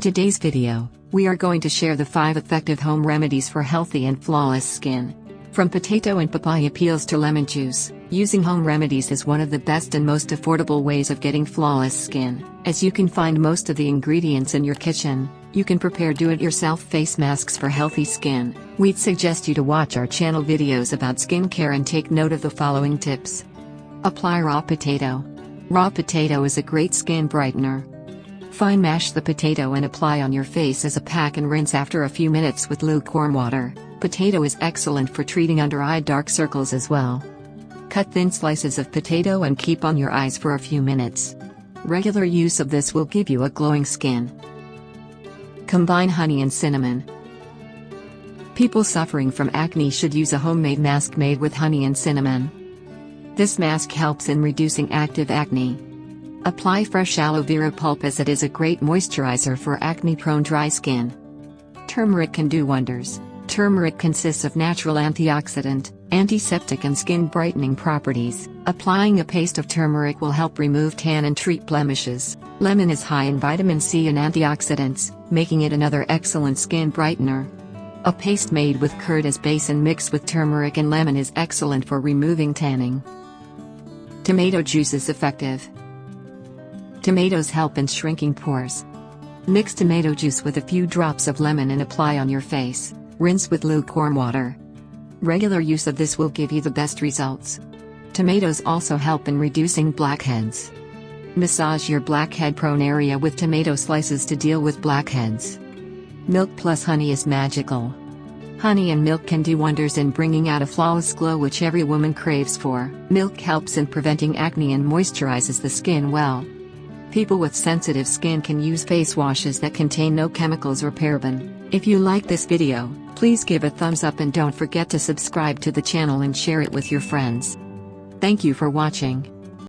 In today's video, we are going to share the 5 effective home remedies for healthy and flawless skin. From potato and papaya peels to lemon juice, using home remedies is one of the best and most affordable ways of getting flawless skin. As you can find most of the ingredients in your kitchen, you can prepare do-it-yourself face masks for healthy skin. We'd suggest you to watch our channel videos about skincare and take note of the following tips. Apply raw potato. Raw potato is a great skin brightener. Fine mash the potato and apply on your face as a pack and rinse after a few minutes with lukewarm water. Potato is excellent for treating under-eye dark circles as well. Cut thin slices of potato and keep on your eyes for a few minutes. Regular use of this will give you a glowing skin. Combine honey and cinnamon. People suffering from acne should use a homemade mask made with honey and cinnamon. This mask helps in reducing active acne. Apply fresh aloe vera pulp as it is a great moisturizer for acne-prone dry skin. Turmeric can do wonders. Turmeric consists of natural antioxidant, antiseptic and skin brightening properties. Applying a paste of turmeric will help remove tan and treat blemishes. Lemon is high in vitamin C and antioxidants, making it another excellent skin brightener. A paste made with curd as base and mixed with turmeric and lemon is excellent for removing tanning. Tomato juice is effective. Tomatoes help in shrinking pores. Mix tomato juice with a few drops of lemon and apply on your face. Rinse with lukewarm water. Regular use of this will give you the best results. Tomatoes also help in reducing blackheads. Massage your blackhead-prone area with tomato slices to deal with blackheads. Milk plus honey is magical. Honey and milk can do wonders in bringing out a flawless glow which every woman craves for. Milk helps in preventing acne and moisturizes the skin well. People with sensitive skin can use face washes that contain no chemicals or paraben. If you like this video, please give a thumbs up and don't forget to subscribe to the channel and share it with your friends. Thank you for watching.